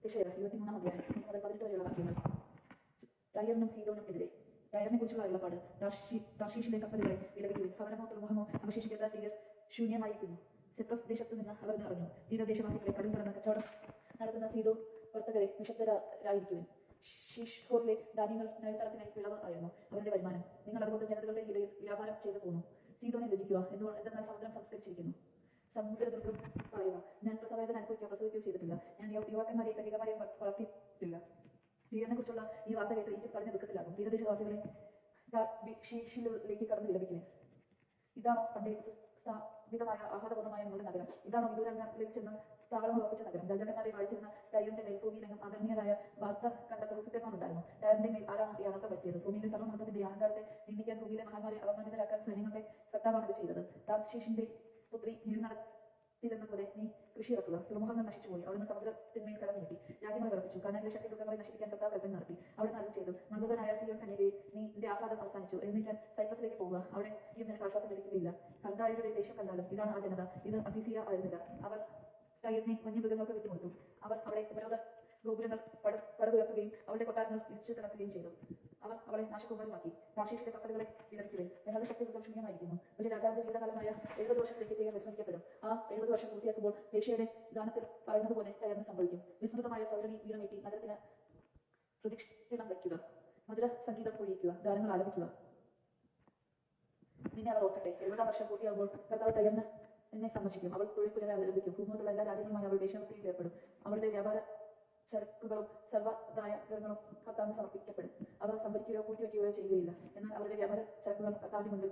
യശയാ 23-ാം അധ്യായം 1 മുതൽ 18 വരെയുള്ള വാക്യങ്ങൾ. ടയറിനും സീദോനും എതിരെ. ടയറിനെ കുറിച്ചുള്ള അരുളപ്പാട്. താർഷീഷിലെ കപ്പലുകളെ വിലപിക്കുവിൻ. ഭവനമോ തുറമുഖമോ അവശേഷിക്കാത്ത തീർ ശൂന്യമായിരിക്കുന്നു. സിപ്രസ് ദേശത്തു നിന്ന് അവർ അറിഞ്ഞു. തീരദേശവാസികളെ കടൽ കടന്ന് കച്ചവടം നടത്തുന്ന സീദോൻ വർത്തകരെ നിശബ്ദരായിരിക്കുവിൻ. ഷീഷ്ഹോറിലെ ധാന്യങ്ങൾ മേൽത്തളത്തിനായി പിളവ് ആയിരുന്നു അവരുടെ വരുമാനം. നിങ്ങൾ അതുകൊണ്ട് ജനതകളുടെ ഇടയിൽ വ്യാപാരം ചെയ്തു പോന്നു. സീദോനെ ലജിക്കുക, എന്തെന്നാൽ സമുദ്രം സംസ്കരിച്ചിരിക്കുന്നു. സമുദ്രദുർഗം പറയുന്നു, ഞാൻ പ്രസവവേദന പ്രസവിക്കുകയോ ചെയ്തിട്ടില്ല. ഞാൻ യുവാക്കന്മാരെയും കന്യകമാരെയും വളർത്തിയിട്ടില്ല. തീരനെ കുറിച്ചുള്ള ഈ വാർത്ത കേട്ട് ഈജിപ്ത് കളഞ്ഞ ദുഃഖത്തിലാകും. തീരദേശവാസികളെ ഷീഷിലേക്ക് കടന്ന് വിലപിക്കുവിൻ. ഇതാണോ പണ്ടേ സ്ഥാപിതമായ ആഹ്ലാദപൂർണ്ണമായ നിങ്ങളുടെ നഗരം? ഇതാണോ വിദൂരങ്ങളിലേക്ക് ചെന്ന് താവളങ്ങൾ ഉറപ്പിച്ച നഗരം? രാജാക്കന്മാരെ വാഴിച്ചിരുന്ന ടയറിന്റെ മേൽ ഭൂമിയിലെങ്ങും ആദരണീയരായ വാർത്ത കണ്ട പ്രഭുക്കന്മാരുണ്ടായിരുന്നു. ടയറിന്റെ മേൽ ആരാണ് ഈ അനർത്ഥം പറ്റിയത്? ഭൂമിയിലെ സർവ്വമഹത്വത്തിന്റെ അഹങ്കാരത്തെ നിന്ദിക്കാൻ, ഭൂമിയിലെ മഹാന്മാരെ അപമാനിതരാക്കാൻ സൈന്യങ്ങളുടെ കർത്താവാണ് ഇത് ചെയ്തത്. താർഷീഷിന്റെ പുത്രി നീർനടത്തിരുന്ന പോലെ നീ കൃഷി ഇറക്കുക. തുറമുഖങ്ങൾ നശിച്ചുപോയി. അവിടുന്ന് സമുദ്രത്തിന്മേൽ കടന്നുകൂട്ടി. രാജ്യങ്ങൾ വിറപ്പിച്ചു. കനാനിലെ ശക്തിദുർഗങ്ങളെ നശിപ്പിക്കാൻ കർത്താവ് കൽപ്പന നടത്തി. അവിടുന്ന് അരുൾ ചെയ്തു, മന്ദതനായ സീയോൻ കന്യകയെ, നിന്റെ ആഹ്ലാദം അവസാനിച്ചു. എഴുന്നേൽക്കാൻ സൈപ്രസിലേക്ക് പോവുക. അവിടെ ഈ നിനക്ക് ആശ്വാസം ലഭിക്കുകയില്ല. കൽദായരുടെ ദേശം കണ്ടാലും ഇതാണ് ആ ജനത. ഇത് അസീസിയ ആയിരുന്നില്ല. അവർ ടയറിനെ വന്യമൃഗങ്ങൾക്ക് വിട്ടുകൊടുത്തു. അവർ അവളെ ഉപരോധ ഗോപുരങ്ങൾ പടുതുയർത്തുകയും അവളുടെ കൊട്ടാരങ്ങൾ ഇടിച്ചു തകർക്കുകയും ചെയ്തു. അവർ അവളെ നാശകൂപമാക്കി. താർഷീഷിലെ കപ്പലുകളെ വിലപിക്കുവിൻ. ഞങ്ങളുടെ ശക്തി വൃദ്ധം ശൂന്യമായിരിക്കുന്നു. ഒരു രാജാവിന്റെ ജീവിതകാലമായ 70 വർഷത്തിലേക്ക് തീരെ വിസ്മരിക്കപ്പെടും. ആ 70 വർഷം പൂർത്തിയാക്കുമ്പോൾ വേശ്യയുടെ ഗാനത്തിൽ പറയുന്നത് പോലെ ടയറിന് സംഭവിക്കും. വിസ്മൃതമായ സൗരഭി വീണമീട്ടി നഗരത്തിന് പ്രദക്ഷിണം വയ്ക്കുക. മധുര സംഗീതം പൊഴിയിക്കുക. ഗാനങ്ങൾ ആലപിക്കുക. നിന്നെ അവർ ഓർക്കട്ടെ. 70-ാം വർഷം പൂർത്തിയാകുമ്പോൾ കർത്താവ് ടയറിന് എന്നെ സന്ദർശിക്കും. അവൾ തൊഴിൽ പുനരെ അവലംബിക്കും. ഭൂമുഖത്തുള്ള എല്ലാ രാജ്യങ്ങളുമായി അവൾ വേശ്യാവൃത്തിയിൽ ഏർപ്പെടും. അവളുടെ വ്യാപാര ചരക്കുകളും സർവ്വദായകങ്ങളും കർത്താവിന് സമർപ്പിക്കപ്പെടും. അവ സംഭരിക്കുകയോ പൂഴ്ത്തിവെക്കുകയോ ചെയ്യുകയില്ല. എന്നാൽ അവരുടെ വ്യാപാര ചരക്കുകൾ കർത്താവിന്റെ മുൻപിൽ